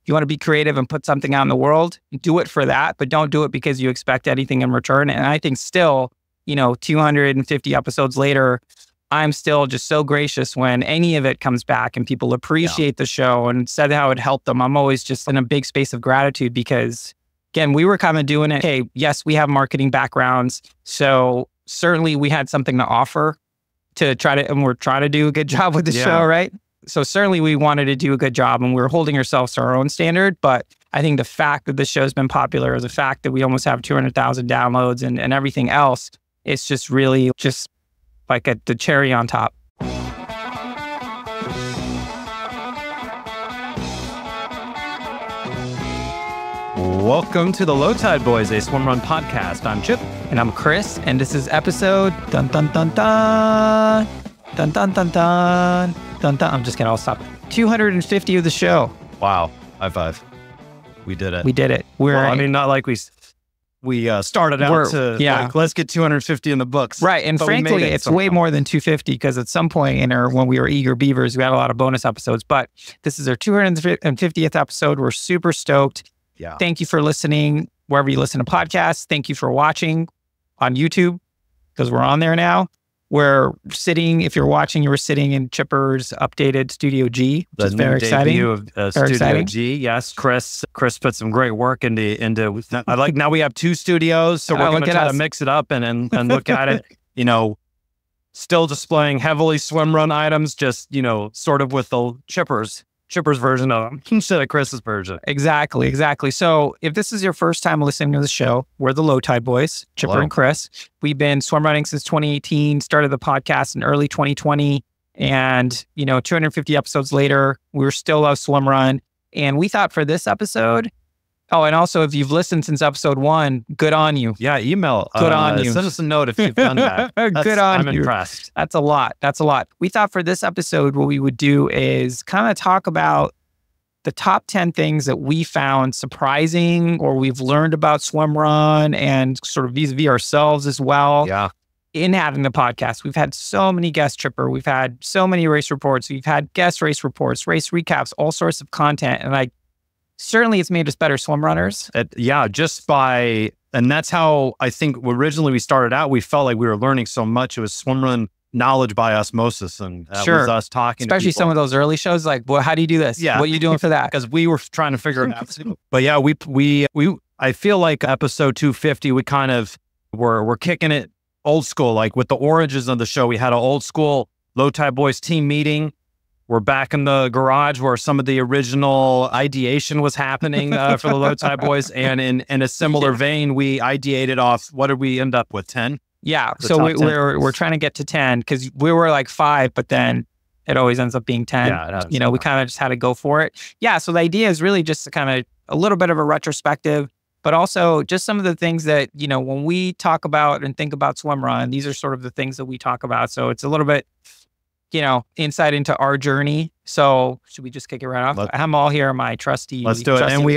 you want to be creative and put something out in the world, do it for that, but don't do it because you expect anything in return. And I think still, 250 episodes later, I'm still just so gracious when any of it comes back and people appreciate the show and said how it helped them. I'm always just in a big space of gratitude because, again, we were kind of doing it. Hey, yes, we have marketing backgrounds. So certainly we had something to offer and we're trying to do a good job with the show, right? So certainly we wanted to do a good job and we were holding ourselves to our own standard. But I think the fact that the show's been popular, the fact that we almost have 200,000 downloads and everything else, it's just really just like the cherry on top. Welcome to the Low Tide Boys, a Swimrun podcast. I'm Chip. And I'm Chris. And this is episode dun dun dun dun dun dun dun dun dun dun. I'm just kidding. I'll stop. 250 of the show. Wow. High five. We did it. We did it. Not like we started out to like, let's get 250 in the books. Right. And frankly, it's way more than 250 because at some point when we were eager beavers, we had a lot of bonus episodes. But this is our 250th episode. We're super stoked. Yeah. Thank you for listening wherever you listen to podcasts. Thank you for watching on YouTube because we're on there now. If you're watching, you were sitting in Chipper's updated Studio G, which is very exciting. Of Studio G. Yes, Chris put some great work into. Now we have two studios, so we're going to try to mix it up and look at it. Still displaying heavily swimrun items, just sort of with the Chipper's version of them instead of Chris's version. Exactly. So if this is your first time listening to the show, we're the Low Tide Boys, Chipper and Chris. We've been swim running since 2018, started the podcast in early 2020. And, 250 episodes later, we still love swim run. And we thought for this episode, and also if you've listened since episode 1, good on you. Yeah, email. Good on you. Send us a note if you've done that. Good on you. I'm impressed. That's a lot. We thought for this episode, what we would do is kind of talk about the top 10 things that we found surprising or we've learned about swimrun and sort of vis-a-vis ourselves as well. Yeah. In having the podcast, we've had so many guests, Chipper. We've had so many race reports. We've had guest race reports, race recaps, all sorts of content. And certainly it's made us better swim runners. And that's how I think originally we started out. We felt like we were learning so much. It was swimrun knowledge by osmosis. And that was us talking Especially to people. some of those early shows, like, well, how do you do this? Yeah. What are you doing for that? Because we were trying to figure it out. But yeah, I feel like episode 250, we kind of we're kicking it old school. Like with the origins of the show, we had an old school Low Tide Boys team meeting. We're back in the garage where some of the original ideation was happening for the Low Tide Boys. And in a similar vein, we ideated off, what did we end up with, 10? Yeah. So we're trying to get to 10 because we were like 5, but then it always ends up being 10. Yeah, we kind of just had to go for it. Yeah. So the idea is really just to kind of a little bit of a retrospective, but also just some of the things that, when we talk about and think about swimrun, these are sort of the things that we talk about. So it's a little bit, insight into our journey. So should we just kick it right off? I'm all here, my trusty. Let's do it. And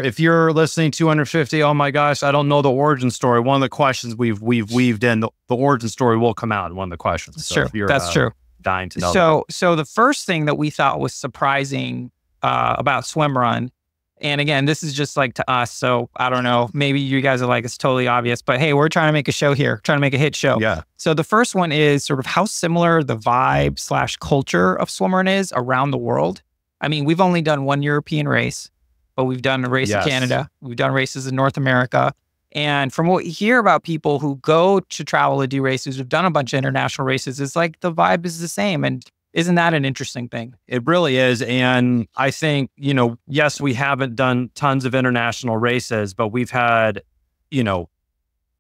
if you're listening 250, oh my gosh, I don't know the origin story. One of the questions we've weaved in, the origin story will come out in one of the questions. So That's true. Dying to know. So the first thing that we thought was surprising about swimrun, and again, this is just like to us. So I don't know, maybe you guys are like, it's totally obvious, but hey, we're trying to make a show here, trying to make a hit show. Yeah. So the first one is sort of how similar the vibe / culture of swimrun is around the world. I mean, we've only done one European race, but we've done a race in Canada. We've done races in North America. And from what we hear about people who go to travel to do races, who've done a bunch of international races, it's like the vibe is the same. And isn't that an interesting thing? It really is. And I think, yes, we haven't done tons of international races, but we've had, the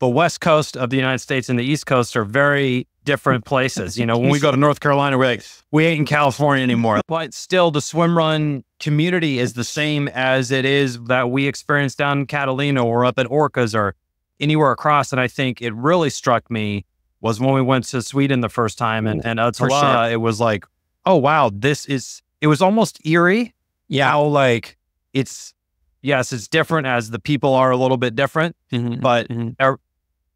West Coast of the United States and the East Coast are very different places. When we go to North Carolina, we're like, we ain't in California anymore. But still, the swimrun community is the same as it is that we experienced down in Catalina or up at Orcas or anywhere across. And I think it really struck me was when we went to Sweden the first time and Uttala, It was like, oh, wow, it was almost eerie. Yeah. How it's different as the people are a little bit different, but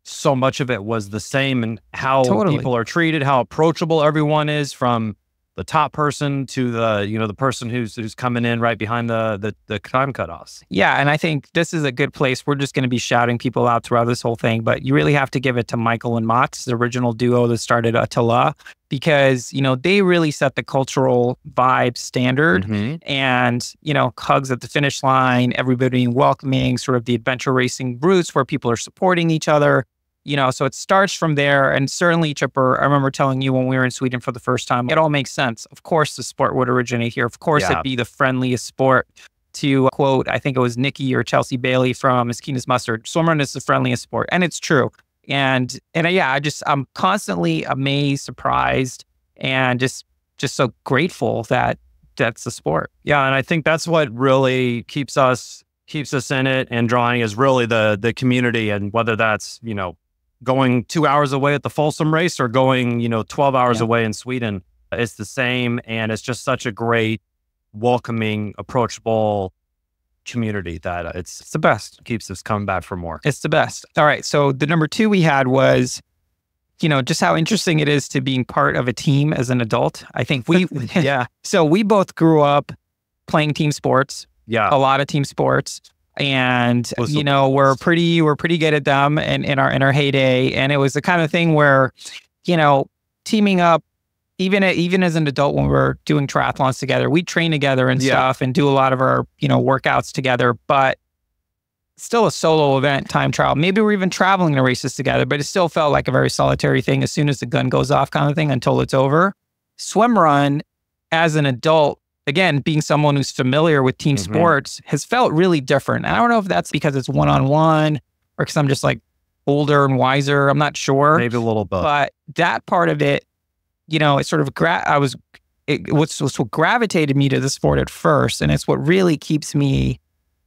so much of it was the same and how people are treated, how approachable everyone is from, the top person to the, the person who's coming in right behind the time cutoffs. Yeah, and I think this is a good place. We're just going to be shouting people out throughout this whole thing, but you really have to give it to Michael and Mats, the original duo that started Attila, because, they really set the cultural vibe standard. And, hugs at the finish line, everybody being welcoming, sort of the adventure racing roots where people are supporting each other. So it starts from there. And certainly, Chipper, I remember telling you when we were in Sweden for the first time, it all makes sense. Of course, the sport would originate here. Of course, it'd be the friendliest sport. To quote, I think it was Nikki or Chelsea Bailey from Miskina's Mustard, swimrun is the friendliest sport. And it's true. And yeah, I'm constantly amazed, surprised, and just so grateful that that's the sport. Yeah. And I think that's what really keeps us in it and drawing is really the community. And whether that's, going 2 hours away at the Folsom race or going, 12 hours away in Sweden, it's the same. And it's just such a great, welcoming, approachable community that it's the best. Keeps us coming back for more. It's the best. All right. So the number 2 we had was, just how interesting it is to being part of a team as an adult. I think So we both grew up playing team sports. Yeah. A lot of team sports. And, we're pretty good at them in our heyday. And it was the kind of thing where, teaming up, even as an adult, when we're doing triathlons together, we train together and stuff and do a lot of our, workouts together, but still a solo event, time trial. Maybe we're even traveling to races together, but it still felt like a very solitary thing as soon as the gun goes off kind of thing until it's over. Swimrun as an adult, again, being someone who's familiar with team sports, has felt really different. And I don't know if that's because it's one-on-one or because I'm just like older and wiser. I'm not sure. Maybe a little bit. But that part of it, it sort of, what's what gravitated me to the sport at first. And it's what really keeps me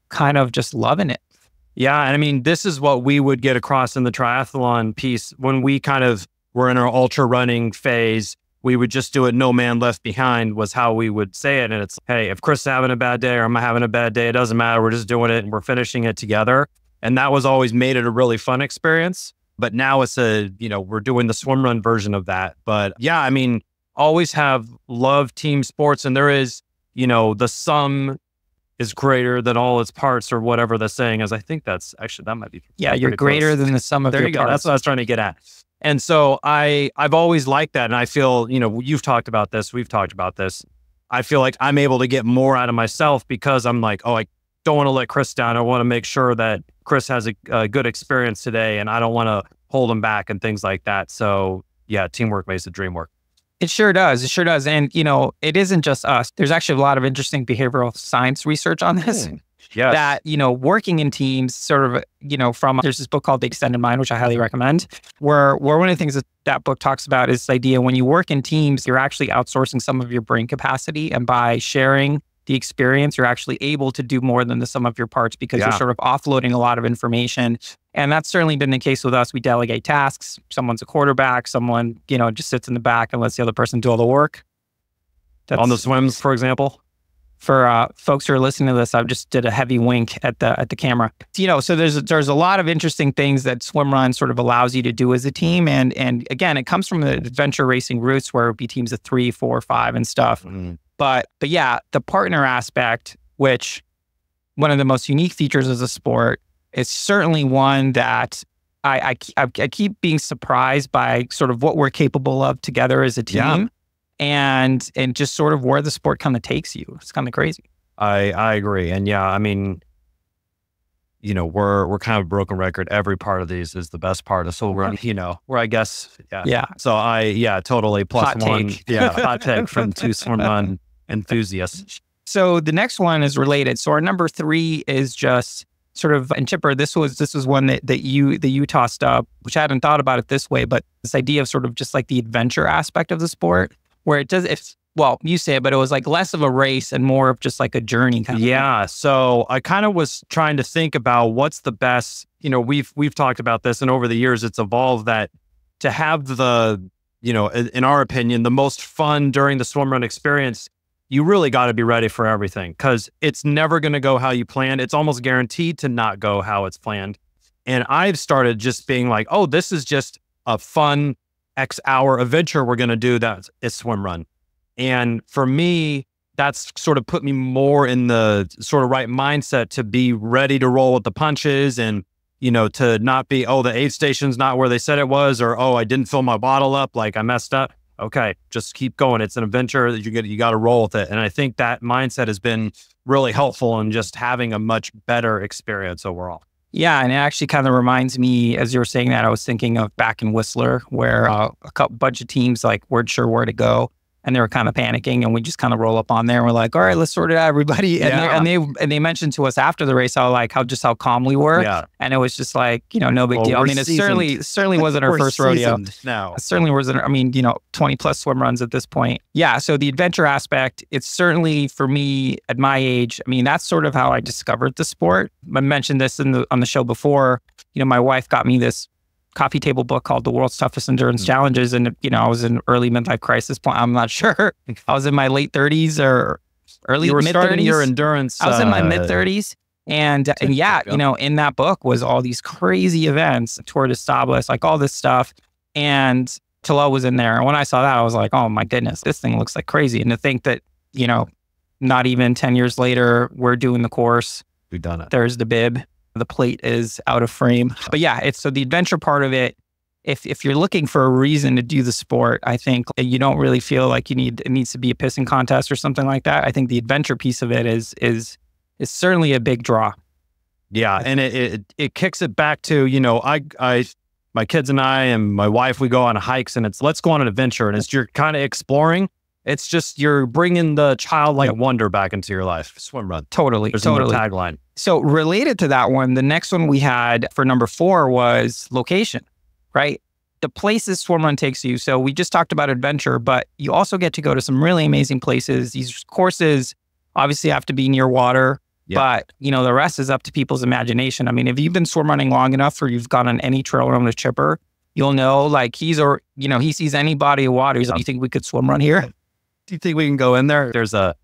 kind of just loving it. Yeah. And I mean, this is what we would get across in the triathlon piece when we kind of were in our ultra running phase. We would just do it. No man left behind was how we would say it. And it's, hey, if Chris is having a bad day or I'm having a bad day, it doesn't matter. We're just doing it and we're finishing it together. And that was always made it a really fun experience. But now it's we're doing the swimrun version of that. But yeah, I mean, always have loved team sports. And there is, the sum is greater than all its parts or whatever the saying is. I think that's actually, that might be. Yeah, you're greater than the sum of your parts. That's what I was trying to get at. And so I've always liked that. And I feel, you've talked about this, we've talked about this. I feel like I'm able to get more out of myself because I'm like, oh, I don't want to let Chris down. I want to make sure that Chris has a good experience today and I don't want to hold him back and things like that. So yeah, teamwork makes the dream work. It sure does. It sure does. And, it isn't just us. There's actually a lot of interesting behavioral science research on this. Yes. That, working in teams sort of, there's this book called The Extended Mind, which I highly recommend, where one of the things that book talks about is this idea when you work in teams, you're actually outsourcing some of your brain capacity. And by sharing the experience, you're actually able to do more than the sum of your parts because you're sort of offloading a lot of information. And that's certainly been the case with us. We delegate tasks. Someone's a quarterback. Someone, just sits in the back and lets the other person do all the work. On the swims, for example? For folks who are listening to this, I just did a heavy wink at the camera. So there's a lot of interesting things that swimrun sort of allows you to do as a team, and again, it comes from the adventure racing roots where it would be teams of 3, 4, 5 and stuff. But yeah, the partner aspect, which one of the most unique features of the sport, is certainly one that I keep being surprised by sort of what we're capable of together as a team. Yeah. And just sort of where the sport kind of takes you. It's kind of crazy. I agree. And yeah, I mean, we're kind of a broken record. Every part of these is the best part of swimrun, where I guess, So totally plus hot one. Take. Yeah, hot take from 2 swimrun enthusiasts. So the next one is related. So our number 3 is just sort of, and Chipper, this was one that you tossed up, which I hadn't thought about it this way, but this idea of sort of just like the adventure aspect of the sport. Where it does, you say it, but it was like less of a race and more of just like a journey kind of thing. So I kind of was trying to think about what's the best, we've talked about this and over the years it's evolved that to have the, in our opinion, the most fun during the swimrun experience, you really got to be ready for everything because it's never going to go how you planned. It's almost guaranteed to not go how it's planned. And I've started just being like, oh, this is just a fun X hour adventure we're going to do that is swimrun. And for me, that's sort of put me more in the sort of right mindset to be ready to roll with the punches and, to not be, oh, the aid station's not where they said it was, or, oh, I didn't fill my bottle up, like I messed up. Okay, just keep going. It's an adventure that you got to roll with it. And I think that mindset has been really helpful in just having a much better experience overall. Yeah, and it actually kind of reminds me, as you were saying that, I was thinking of back in Whistler, where a bunch of teams like weren't sure where to go, and they were kind of panicking, and we just kind of roll up on there, and we're like, all right, let's sort it out, everybody. And they mentioned to us after the race how calm we were, and it was just like, no big deal. I mean, it certainly wasn't our first rodeo. No, it certainly wasn't. I mean, 20 plus swim runs at this point. Yeah, so the adventure aspect, it's certainly for me at my age. I mean, that's sort of how I discovered the sport. I mentioned this on the show before. My wife got me this coffee table book called The World's Toughest Endurance Challenges. And, I was in early midlife crisis point. I'm not sure. I was in my late 30s or early mid-30s. Your endurance. I was in my mid-30s. And yeah, in that book was all these crazy events, Tour de Stables, like all this stuff. And Tilla was in there. And when I saw that, I was like, oh my goodness, this thing looks like crazy. And to think that, not even 10 years later, we're doing the course. We've done it. There's the bib. The plate is out of frame. But yeah, so the adventure part of it, if you're looking for a reason to do the sport, I think you don't really feel like it needs to be a pissing contest or something like that. I think the adventure piece of it is certainly a big draw. Yeah, and it kicks it back to, my kids and I and my wife, we go on hikes, and it's let's go on an adventure, and it's you're kind of exploring. It's just you're bringing the childlike wonder back into your life. Swim run. Totally. There's no tagline. So related to that one, the next one we had for number 4 was location, right? The places swim run takes you. So we just talked about adventure, but you also get to go to some really amazing places. These courses obviously have to be near water, but the rest is up to people's imagination. I mean, if you've been swim running long enough or you've gone on any trail run with Chipper, you'll know like he sees any body of water. He's like, you think we could swim run here? Do you think we can go in there? There's a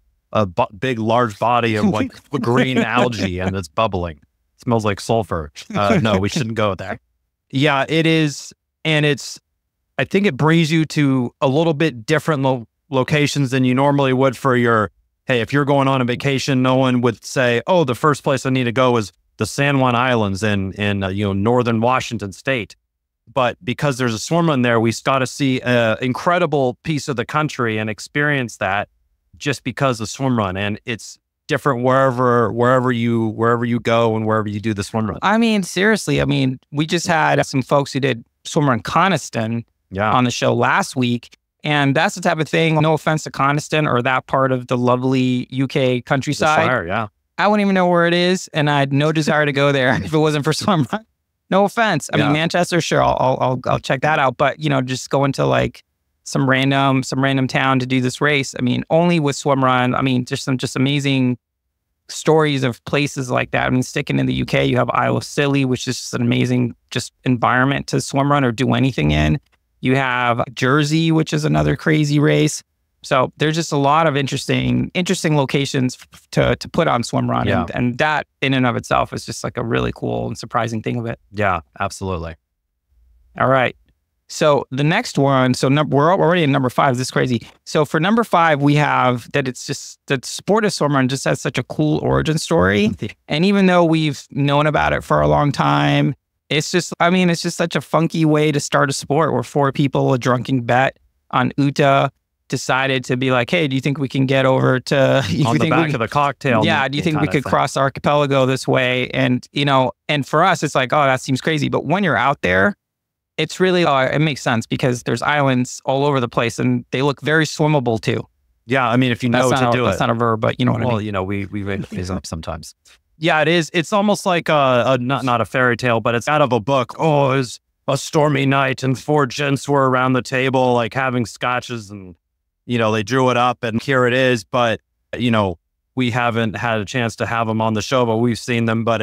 big, large body of like green algae and it's bubbling. It smells like sulfur. No, we shouldn't go there. Yeah, it is. And I think it brings you to a little bit different locations than you normally would for hey, if you're going on a vacation, no one would say, oh, the first place I need to go is the San Juan Islands in northern Washington State. But because there's a swim run there, we got to see an incredible piece of the country and experience that just because of swim run. And it's different wherever you go and wherever you do the swim run. I mean, seriously, we just had some folks who did swim run Coniston on the show last week. And that's the type of thing, no offense to Coniston or that part of the lovely UK countryside. I wouldn't even know where it is. And I had no desire to go there if it wasn't for swim run. No offense. I mean, Manchester, sure, I'll check that out. But just going to like some random town to do this race. I mean, only with swim run. I mean, just some amazing stories of places like that. I mean, sticking in the UK, you have Isle of Scilly, which is just an amazing environment to swim run or do anything in. You have Jersey, which is another crazy race. So there's just a lot of interesting locations to put on swim run. Yeah. And that in and of itself is just like a really cool and surprising thing of it. Yeah, absolutely. All right. So the next one, we're already in number 5. This is crazy. So for number 5, we have that it's just that sport of swim run just has such a cool origin story. And even though we've known about it for a long time, it's just such a funky way to start a sport where 4 people, a drunken bet on Utah, decided to be like, hey, do you think we can get over to on the back of the cocktail? Yeah, do you think we could cross the archipelago this way? And and for us, it's like, oh, that seems crazy. But when you're out there, it's really it makes sense because there's islands all over the place and they look very swimmable too. Yeah, I mean, if you know to do it. That's not a verb, but you know what I mean. Well, we make these up sometimes. Yeah, it is. It's almost like not a fairy tale, but it's out of a book. Oh, it was a stormy night and 4 gents were around the table, like having scotches and they drew it up and here it is. But, we haven't had a chance to have them on the show, but we've seen them. But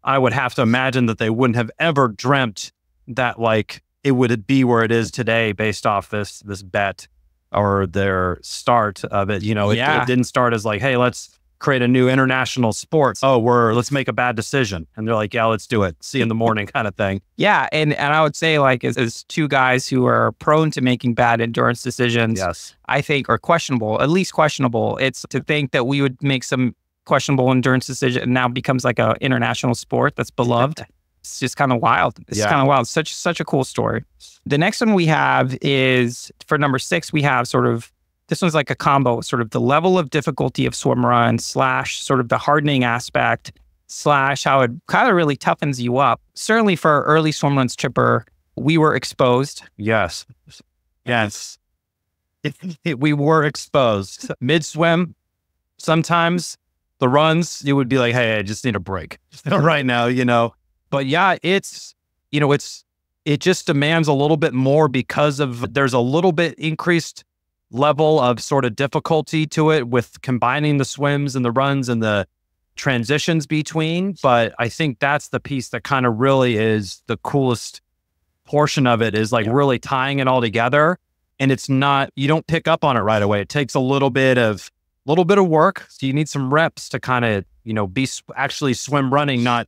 I would have to imagine that they wouldn't have ever dreamt that like it would be where it is today based off this bet or their start of it. It didn't start as like, hey, let's create a new international sport. Oh, let's make a bad decision. And they're like, yeah, let's do it. See you in the morning kind of thing. Yeah. And I would say like as two guys who are prone to making bad endurance decisions, yes, I think are questionable, at least questionable. It's to think that we would make some questionable endurance decision and now becomes like a international sport that's beloved. It's just kind of wild. It's kind of wild. Such a cool story. The next one we have is for number 6, we have sort of, this one's like a combo, sort of the level of difficulty of swim run / sort of the hardening aspect / how it kind of really toughens you up. Certainly for early swim runs, Chipper, we were exposed. Yes. We were exposed. Mid-swim, sometimes the runs, you would be like, hey, I just need a break right now, But yeah, it just demands a little bit more because there's a little bit increased level of sort of difficulty to it with combining the swims and the runs and the transitions between. But I think that's the piece that kind of really is the coolest portion of it, is like really tying it all together. And it's not, you don't pick up on it right away. It takes a little bit of work. So you need some reps to kind of, be actually swim running, not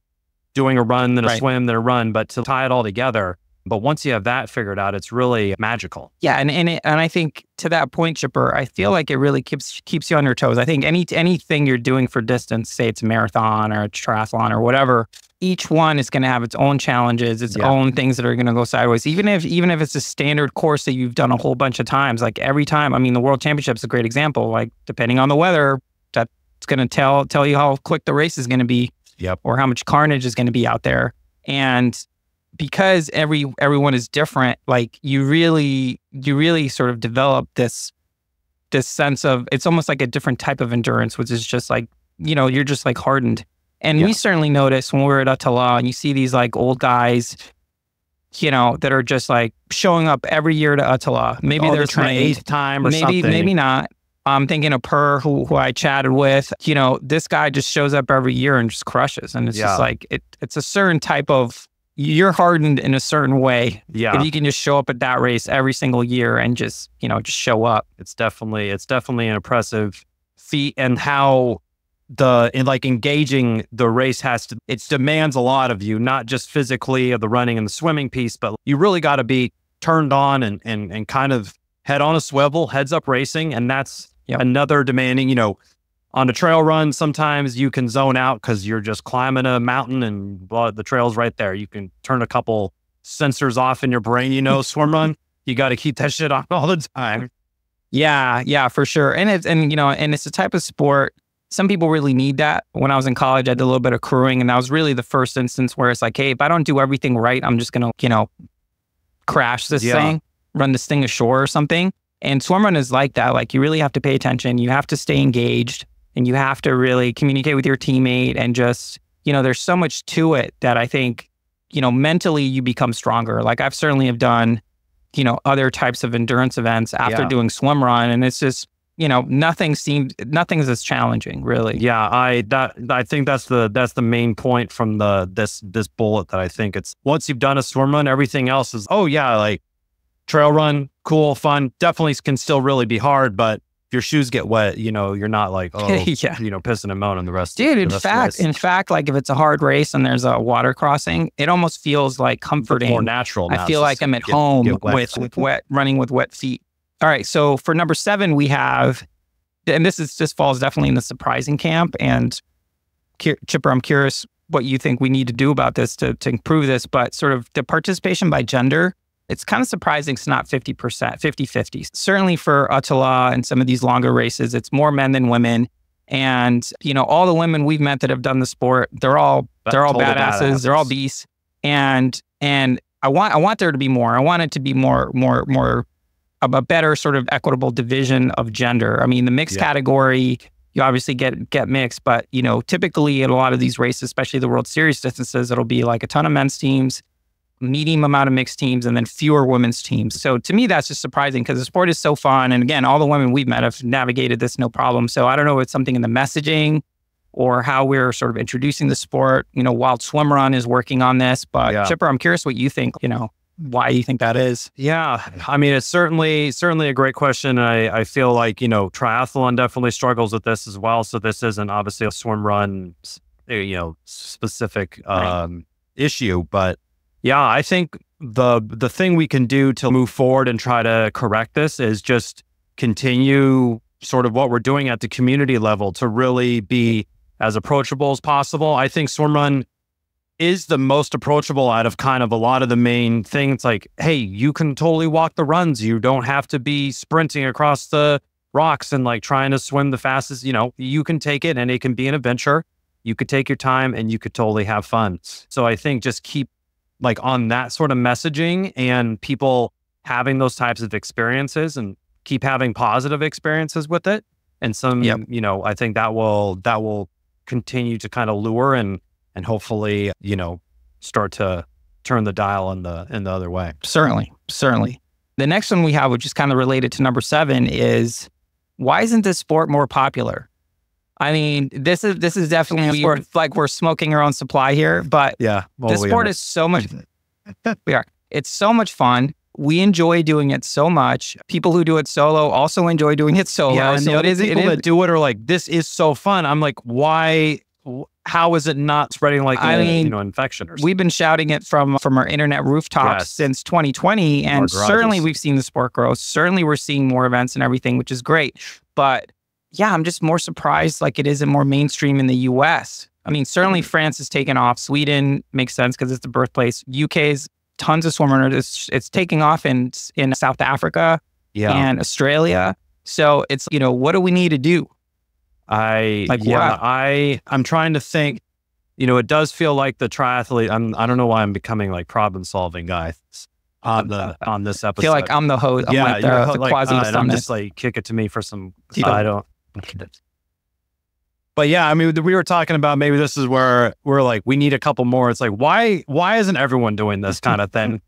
doing a run, then a swim, then a run, but to tie it all together. But once you have that figured out, it's really magical. Yeah, and I think to that point, Chipper, I feel like it really keeps you on your toes. I think anything you're doing for distance, say it's a marathon or a triathlon or whatever, each one is going to have its own challenges, its own things that are going to go sideways. Even if it's a standard course that you've done a whole bunch of times, like every time. I mean, the World Championship's a great example. Like depending on the weather, that's going to tell you how quick the race is going to be, or how much carnage is going to be out there. And because everyone is different, like you really sort of develop this sense of, it's almost like a different type of endurance, which is just like, you're just like hardened. And we certainly notice when we're at Attila and you see these like old guys, that are just like showing up every year to Attila. Maybe they're trained 8th time or something. Maybe not. I'm thinking of Per, who I chatted with. This guy just shows up every year and just crushes. And it's just like, it's a certain type of, you're hardened in a certain way. Yeah. If you can just show up at that race every single year and just show up. It's definitely an impressive feat, and how engaging the race it demands a lot of you, not just physically of the running and the swimming piece, but you really got to be turned on and kind of head on a swivel, heads up racing. And that's another demanding, on a trail run, sometimes you can zone out because you're just climbing a mountain and the trail's right there. You can turn a couple sensors off in your brain, swim run. You got to keep that shit on all the time. Yeah, for sure. And it's a type of sport. Some people really need that. When I was in college, I did a little bit of crewing, and that was really the first instance where it's like, hey, if I don't do everything right, I'm just going to, crash this thing, run this thing ashore or something. And swim run is like that. Like you really have to pay attention. You have to stay engaged. And you have to really communicate with your teammate, and just, there's so much to it that I think, mentally you become stronger. Like I've certainly have done, other types of endurance events after doing swim run, and it's just, nothing's as challenging, really. Yeah, I think that's the main point from this bullet, that I think it's, once you've done a swim run, everything else is, like trail run, cool, fun, definitely can still really be hard, but if your shoes get wet, you're not like, pissing and moaning the rest. Dude, in fact, like if it's a hard race and there's a water crossing, it almost feels like comforting. It's more natural. I feel like I'm at home with running with wet feet. All right. So for number 7, we have, and this falls definitely in the surprising camp. And Chipper, I'm curious what you think we need to do about this to improve this, but sort of the participation by gender. It's kind of surprising it's not 50%, 50-50. Certainly for Attila and some of these longer races, it's more men than women. And, all the women we've met that have done the sport, they're all badasses. They're all beasts. And I want there to be more. I want it to be more of a better sort of equitable division of gender. I mean, the mixed category, you obviously get mixed, but, typically in a lot of these races, especially the World Series distances, it'll be like a ton of men's teams, medium amount of mixed teams, and then fewer women's teams. So to me, that's just surprising because the sport is so fun. And again, all the women we've met have navigated this no problem. So I don't know if it's something in the messaging or how we're sort of introducing the sport. Wild Swimrun is working on this, but Chipper, I'm curious what you think, why you think that is. Yeah, I mean, it's certainly a great question. I feel like, triathlon definitely struggles with this as well. So this isn't obviously a swim run, specific issue, but yeah, I think the thing we can do to move forward and try to correct this is just continue sort of what we're doing at the community level to really be as approachable as possible. I think swimrun is the most approachable out of kind of a lot of the main things. Like, hey, you can totally walk the runs. You don't have to be sprinting across the rocks and like trying to swim the fastest. You can take it and it can be an adventure. You could take your time and you could totally have fun. So I think just keep like on that sort of messaging and people having those types of experiences and keep having positive experiences with it. And I think that will continue to kind of lure and hopefully, start to turn the dial in the other way. Certainly. The next one we have, which is kind of related to number 7, is why isn't this sport more popular? I mean, this is definitely we're smoking our own supply here, but this sport is so much. It's so much fun. We enjoy doing it so much. People who do it solo also enjoy doing it solo. Yeah, and so people that do it are like, this is so fun. I'm like, why? How is it not spreading like infection or something? We've been shouting it from our internet rooftops since 2020, and certainly we've seen the sport grow. Certainly we're seeing more events and everything, which is great. But yeah, I'm just more surprised like it isn't more mainstream in the US. I mean, certainly France has taken off. Sweden makes sense because it's the birthplace. UK's tons of swimrunners. It's taking off in South Africa and Australia. So it's, what do we need to do? I'm trying to think, it does feel like the triathlete, I don't know why I'm becoming like problem solving guy on this episode. I feel like I'm the host. I'm the quasi I'm just like, kick it to me for some, I don't. But yeah, I mean, we were talking about maybe this is where we're like, we need a couple more. It's like, why isn't everyone doing this kind of thing?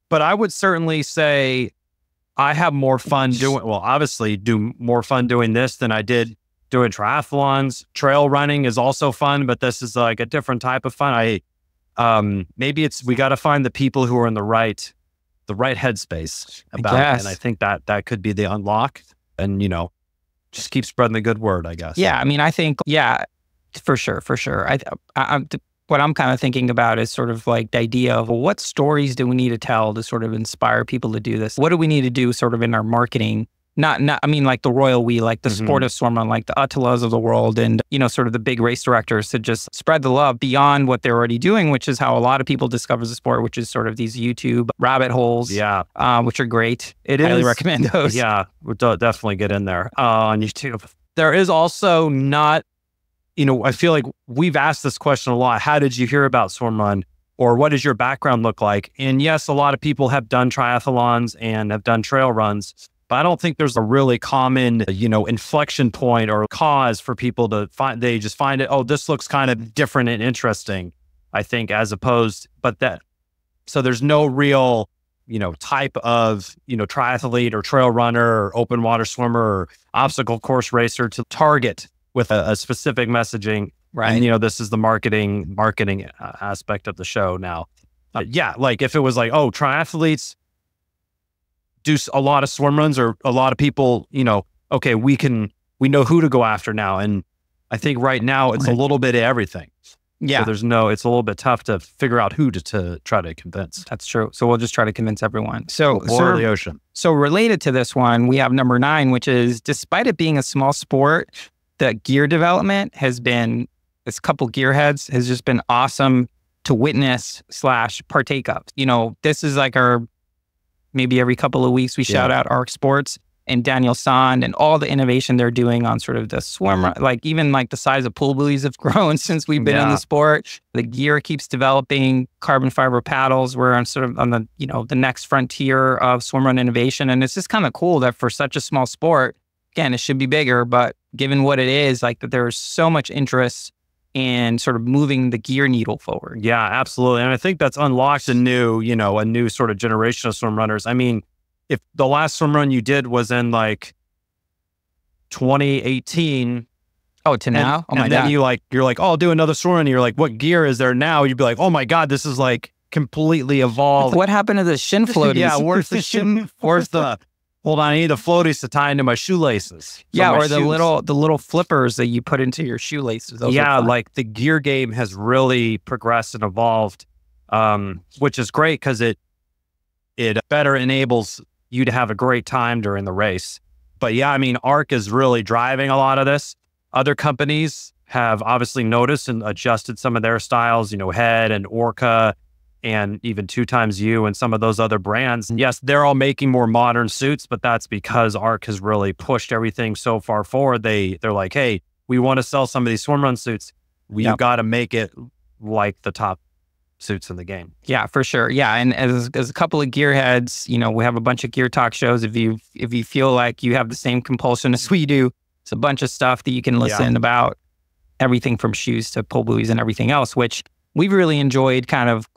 But I would certainly say I have more fun do more fun doing this than I did doing triathlons. Trail running is also fun, but this is like a different type of fun. Maybe we got to find the people who are in the right headspace about it. And I think that could be the unlock, and just keep spreading the good word, I guess. Yeah. I mean, I think, for sure. What I'm kind of thinking about is sort of like the idea of, well, what stories do we need to tell to sort of inspire people to do this? What do we need to do sort of in our marketing? Not, I mean, like the royal we, like the sportive swimrun, like the Attilas of the world, and, sort of the big race directors to just spread the love beyond what they're already doing, which is how a lot of people discover the sport, which is sort of these YouTube rabbit holes, which are great. Highly recommend those. Yeah, we'll definitely get in there on YouTube. There is also not, I feel like we've asked this question a lot. How did you hear about swimrun? Or what does your background look like? And yes, a lot of people have done triathlons and have done trail runs, but I don't think there's a really common, inflection point or cause for people to find. They just find it, oh, this looks kind of different and interesting, I think, so there's no real, type of, triathlete or trail runner or open water swimmer or obstacle course racer to target with a specific messaging. Right. And, this is the marketing aspect of the show now. Like if it was like, oh, triathletes do a lot of swim runs, or a lot of people, okay, we know who to go after now. And I think right now it's a little bit of everything. Yeah. So it's a little bit tough to figure out who to try to convince. That's true. So we'll just try to convince everyone. So or the ocean. So related to this one, we have number 9, which is, despite it being a small sport, the gear development has been, this couple gearheads has just been awesome to witness / partake of. This is like maybe every couple of weeks we shout out ARC Sports and Daniel Sand and all the innovation they're doing on sort of the swim, like even like the size of pool buoys have grown since we've been in the sport. The gear keeps developing. Carbon fiber paddles, we're on the, the next frontier of swimrun innovation. And it's just kind of cool that for such a small sport, again, it should be bigger, but given what it is, like that there's so much interest in sort of moving the gear needle forward. Yeah, absolutely. And I think that's unlocked a new sort of generation of swim runners. I mean, if the last swim run you did was in like 2018. Oh, to now? And then you're like, oh, I'll do another swim run. And you're like, what gear is there now? You'd be like, oh my God, this is like completely evolved. What happened to the shin floaties? Yeah, where's the shin? Where's the? Hold on, I need the floaties to tie into my shoelaces. Yeah, or the little flippers that you put into your shoelaces. Those like the gear game has really progressed and evolved, which is great because it better enables you to have a great time during the race. But yeah, I mean, ARC is really driving a lot of this. Other companies have obviously noticed and adjusted some of their styles, Head and Orca and even 2XU and some of those other brands. Yes, they're all making more modern suits, but that's because ARC has really pushed everything so far forward. They're like, hey, we want to sell some of these swimrun suits. You got to make it like the top suits in the game. Yeah, for sure. Yeah, and as a couple of gearheads, we have a bunch of gear talk shows. If you feel like you have the same compulsion as we do, it's a bunch of stuff that you can listen about, everything from shoes to pull buoys and everything else, which we've really enjoyed, kind of,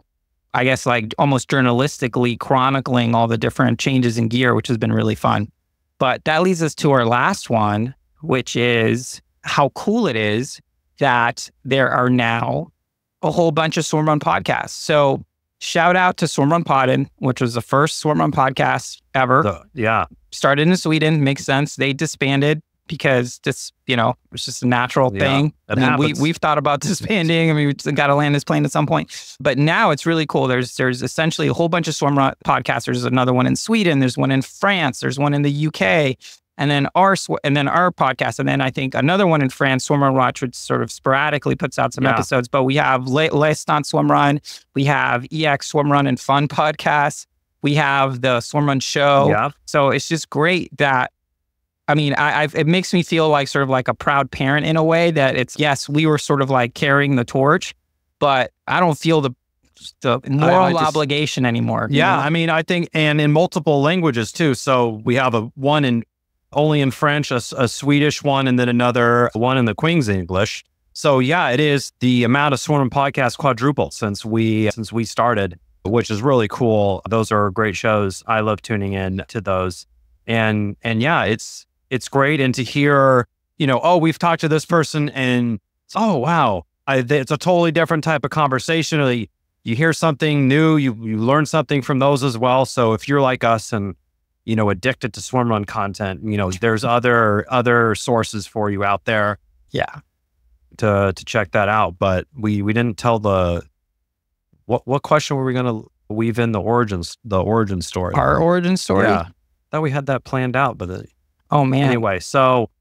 I guess, like almost journalistically chronicling all the different changes in gear, which has been really fun. But that leads us to our last one, which is how cool it is that there are now a whole bunch of Swimrun podcasts. So shout out to Swimrun Podden, which was the first Swimrun podcast ever. Started in Sweden, makes sense. They disbanded because it's just a natural thing. And we've thought about disbanding. I mean, we got to land this plane at some point. But now it's really cool. There's essentially a whole bunch of Swimrun podcasts. There's another one in Sweden. There's one in France. There's one in the UK. And then our podcast. And then I think another one in France, Swimrun Watch, which sort of sporadically puts out some episodes. But we have L'instant Swimrun. We have EX Swimrun and Fun podcasts. We have the Swimrun Show. Yeah. So it's just great that, I mean, it makes me feel like sort of like a proud parent in a way that it's, yes, we were sort of like carrying the torch, but I don't feel the moral obligation anymore. Yeah. I mean, I think, and in multiple languages too. So we have one only in French, a Swedish one, and then another one in the Queen's English. So yeah, it is the amount of Swimrun podcasts quadrupled since we started, which is really cool. Those are great shows. I love tuning in to those. And yeah, it's great. And to hear, we've talked to this person and, oh, wow, it's a totally different type of conversation. You hear something new, you learn something from those as well. So if you're like us and, addicted to swimrun content, there's other sources for you out there. Yeah. To check that out. But we didn't tell what question were we going to weave in the origin story? Our origin story? Yeah. Thought we had that planned out, but oh man. Anyway, so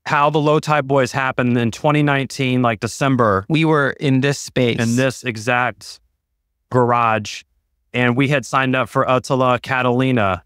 how the Low Tide Boys happened in 2019, like December. We were in this space. In this exact garage. And we had signed up for Attila Catalina.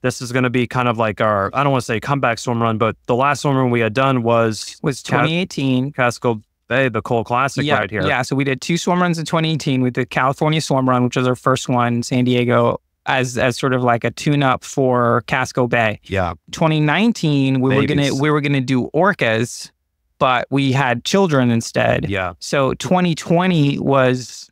This is going to be kind of like our, I don't want to say comeback swim run, but the last swim run we had done was 2018. Casco Bay, the Coal Classic right here. Yeah, so we did 2 swim runs in 2018. We did California Swim Run, which was our first one in San Diego, as sort of like a tune-up for Casco Bay. Yeah. 2019, we were gonna do orcas, but we had children instead. Yeah. So 2020 was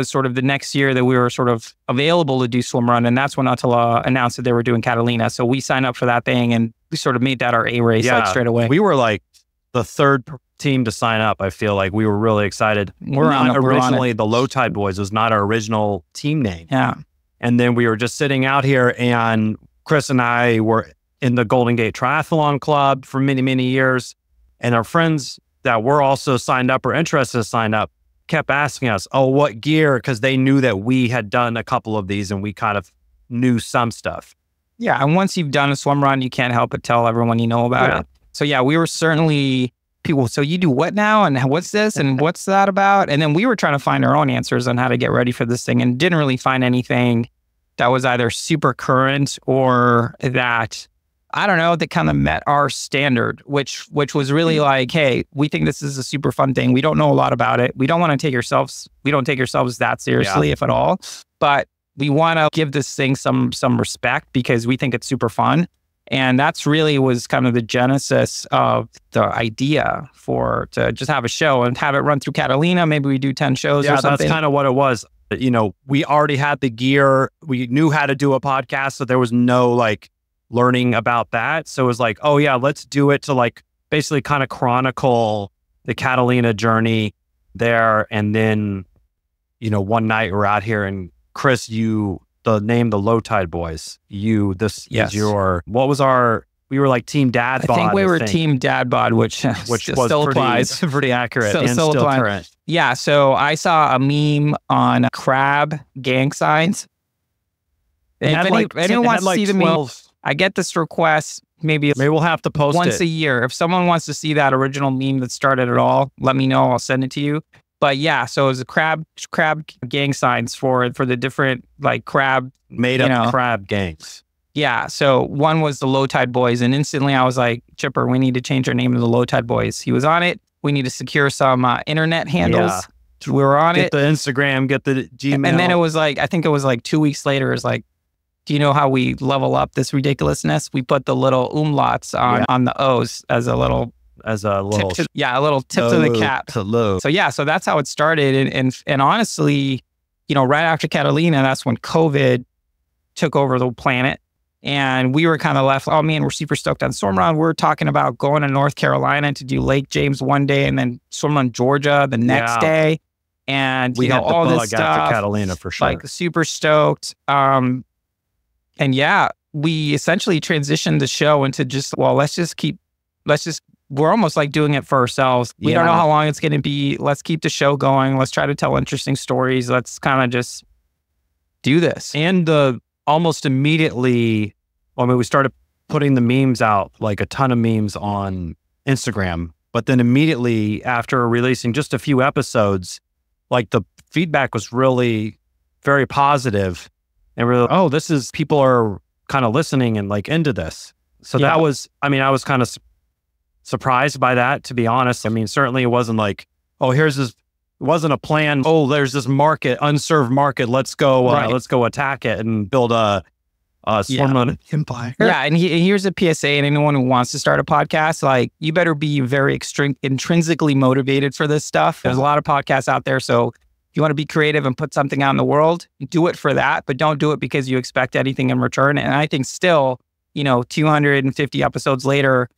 sort of the next year that we were sort of available to do Swimrun, and that's when Attila announced that they were doing Catalina. So we signed up for that thing, and we sort of made that our A race like straight away. We were like the third team to sign up. I feel like we were really excited. Originally, the Low Tide Boys was not our original team name. Yeah. And then we were just sitting out here, and Chris and I were in the Golden Gate Triathlon Club for many, many years. And our friends that were also signed up or interested to sign up kept asking us, oh, what gear? Because they knew that we had done a couple of these and we kind of knew some stuff. Yeah. And once you've done a swim run, you can't help but tell everyone you know about it. So yeah, we were certainly people. So you do what now? And what's this? And what's that about? And then we were trying to find our own answers on how to get ready for this thing and didn't really find anything that was either super current or that, I don't know, that kind of met our standard, which was really like, hey, we think this is a super fun thing. We don't know a lot about it. We don't take ourselves that seriously, if at all. But we want to give this thing some respect because we think it's super fun. And that's really was kind of the genesis of the idea to just have a show and have it run through Catalina. Maybe we do 10 shows or something. Yeah, that's kind of what it was. We already had the gear. We knew how to do a podcast, so there was no learning about that. So it was like, oh yeah, let's do it to basically kind of chronicle the Catalina journey there. And then, one night we're out here and Chris, the Low Tide Boys. This is what was we were like Team Dad Bod. I think we were Team Dad Bod, which was still applies. pretty accurate and still current. Yeah, so I saw a meme on crab gang signs. If anyone wants to see the meme, I get this request maybe we'll have to post once a year. If someone wants to see that original meme that started it all, let me know. I'll send it to you. But yeah, so it was a crab gang signs for the different like crab made up crab gangs. Yeah, so one was the Low Tide Boys, and instantly I was like, Chipper, we need to change our name to the Low Tide Boys. He was on it. We need to secure some internet handles. Yeah. We were on it. Get the Instagram, get the Gmail. And then it was like, I think it was like 2 weeks later, it's like, do you know how we level up this ridiculousness? We put the little umlauts on the O's as a little tip to the cap. So yeah, so that's how it started. And honestly, right after Catalina, that's when COVID took over the planet. And we were kind of left, oh man, we're super stoked on Swimrun. We're talking about going to North Carolina to do Lake James one day and then Swimrun Georgia the next day. And we had all this stuff after Catalina for sure. Like super stoked. And yeah, we essentially transitioned the show into we're almost like doing it for ourselves. We don't know how long it's going to be. Let's keep the show going. Let's try to tell interesting stories. Let's kind of just do this. And almost immediately, we started putting the memes out, like a ton of memes on Instagram. But then immediately after releasing just a few episodes, like the feedback was really very positive. And we're like, people are kind of listening and like into this. So that was, I was kind of surprised by that, to be honest. Certainly it wasn't like, it wasn't a plan. There's this unserved market. Let's go attack it and build a Swimrun empire. Yeah, and here's a PSA, and anyone who wants to start a podcast, like, you better be very intrinsically motivated for this stuff. There's a lot of podcasts out there, so if you want to be creative and put something out in the world, do it for that, but don't do it because you expect anything in return. And I think still, 250 episodes later,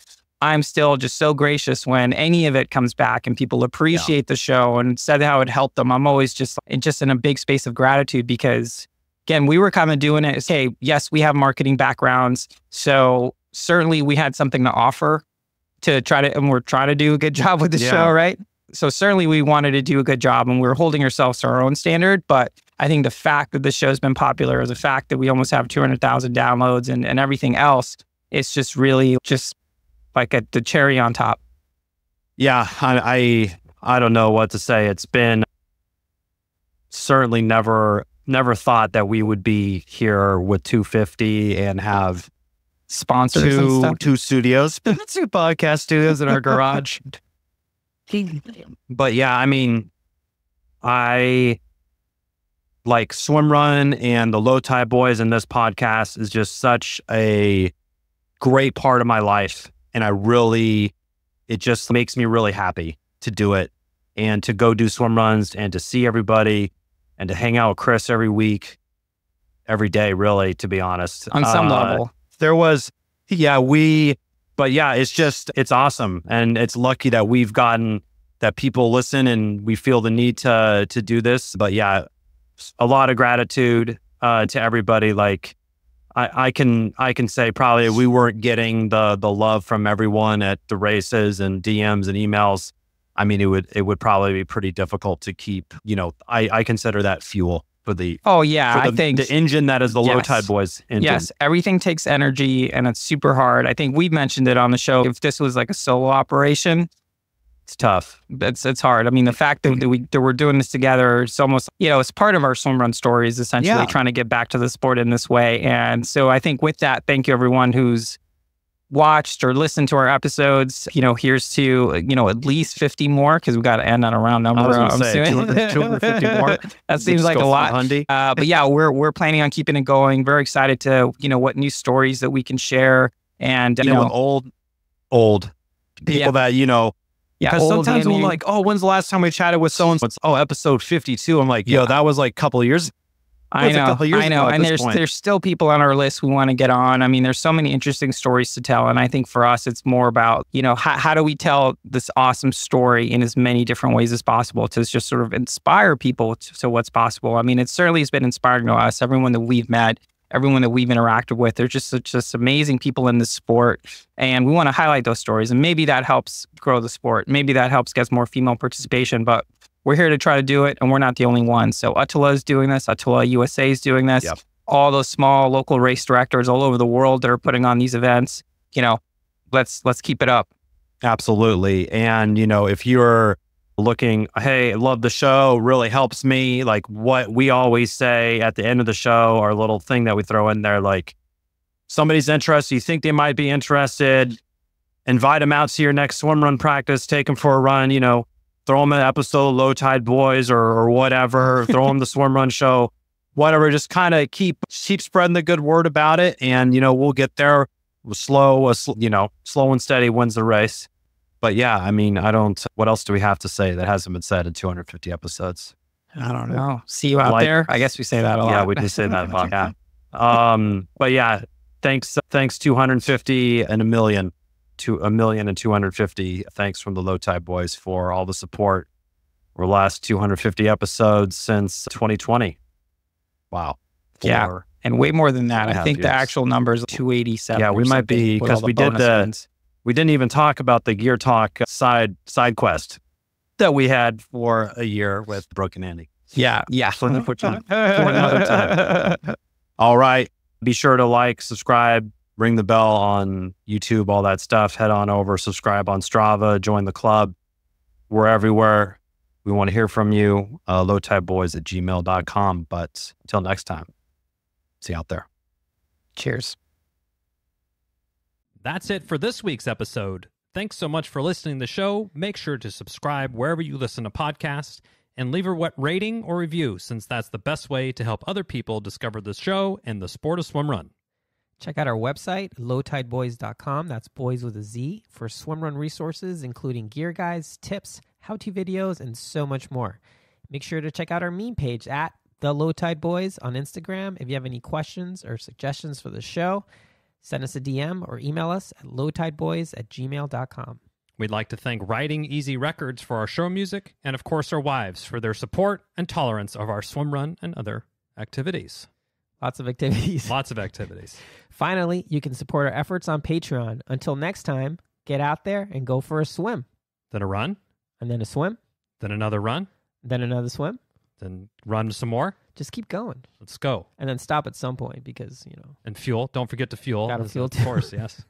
I'm still just so gracious when any of it comes back and people appreciate the show and said how it helped them. I'm always just in a big space of gratitude because, again, we were kind of doing it as, hey, yes, we have marketing backgrounds. So certainly we had something to offer and we're trying to do a good job with the show, right? So certainly we wanted to do a good job and we're holding ourselves to our own standard. But I think the fact that the show's been popular is the fact that we almost have 200,000 downloads and everything else. It's just really just like the cherry on top. Yeah, I don't know what to say. It's been certainly never thought that we would be here with 250 and have sponsors and stuff. Two studios, 2 podcast studios in our garage. But yeah, I like Swimrun and the Low Tide Boys, and this podcast is just such a great part of my life. And it just makes me really happy to do it and to go do swim runs and to see everybody and to hang out with Chris every week, every day, really, to be honest. On some level. It's awesome. And it's lucky that that people listen and we feel the need to do this. But yeah, a lot of gratitude to everybody. Like, I can say probably we weren't getting the love from everyone at the races and DMs and emails. It would probably be pretty difficult to keep, I consider that fuel for the, I think the engine that is the Low Tide Boys engine. Yes. Everything takes energy and it's super hard. I think we've mentioned it on the show. If this was like a solo operation, it's tough. It's hard. The fact that we're doing this together, it's almost, it's part of our Swimrun stories, essentially trying to get back to the sport in this way. And so I think with that, thank you everyone who's watched or listened to our episodes. Here's to, at least 50 more, because we got to end on a round number. 250 more. That seems like a lot. But yeah, we're planning on keeping it going. Very excited to, what new stories that we can share. And, with old people that, because sometimes we're like, when's the last time we chatted with so-and-so? Episode 52. I'm like, that was like a couple of years. I know, a couple years ago at and this point. there's still people on our list we want to get on. I mean, there's so many interesting stories to tell, and I think for us, it's more about how do we tell this awesome story in as many different ways as possible to just sort of inspire people to what's possible. I mean, it certainly has been inspiring to us. Everyone that we've met, everyone that we've interacted with, they're just amazing people in this sport, and we want to highlight those stories. And maybe that helps grow the sport. Maybe that helps get more female participation, but we're here to try to do it, and we're not the only ones. So Attila is doing this. Attila USA is doing this. Yep. All those small local race directors all over the world that are putting on these events. Let's keep it up. Absolutely. And if you're looking, hey, I love the show, really helps me. Like what we always say at the end of the show, our little thing that we throw in there, like somebody's interested, you think they might be interested, invite them out to your next swim run practice, take them for a run, throw them an episode of Low Tide Boyz or whatever, throw them the swim run show, whatever, just kind of keep spreading the good word about it. And, we'll get there. Slow and steady wins the race. But yeah, I mean, what else do we have to say that hasn't been said in 250 episodes? I don't know. See you out there. I guess we say that a lot. Yeah, we do say that a lot. Yeah. But yeah, thanks 250 and a million to 1,250,000. Thanks from the Low Tide Boyz for all the support for the last 250 episodes since 2020. Wow. Yeah. And way more than that. I think the actual number is 287. Yeah, we might be, because we didn't even talk about the Gear Talk side quest that we had for a year with Broken Andy. Yeah. For another time. All right. Be sure to like, subscribe, ring the bell on YouTube, all that stuff. Head on over, subscribe on Strava, join the club. We're everywhere. We want to hear from you. lowtideboys@gmail.com. But until next time, see you out there. Cheers. That's it for this week's episode. Thanks so much for listening to the show. Make sure to subscribe wherever you listen to podcasts and leave a rating or review, since that's the best way to help other people discover the show and the sport of swim run. Check out our website, lowtideboys.com. That's boys with a Z, for swim run resources, including gear guides, tips, how-to videos, and so much more. Make sure to check out our meme page at The Low Tide Boys on Instagram. If you have any questions or suggestions for the show, send us a DM or email us at lowtideboys@gmail.com. We'd like to thank Riding Easy Records for our show music, and of course our wives for their support and tolerance of our swim run and other activities. Lots of activities. Lots of activities. Finally, you can support our efforts on Patreon. Until next time, get out there and go for a swim. Then a run. And then a swim. Then another run. Then another swim. Then run some more. Just keep going. Let's go. And then stop at some point because, And fuel. Don't forget to fuel. Gotta fuel Of too. course, yes.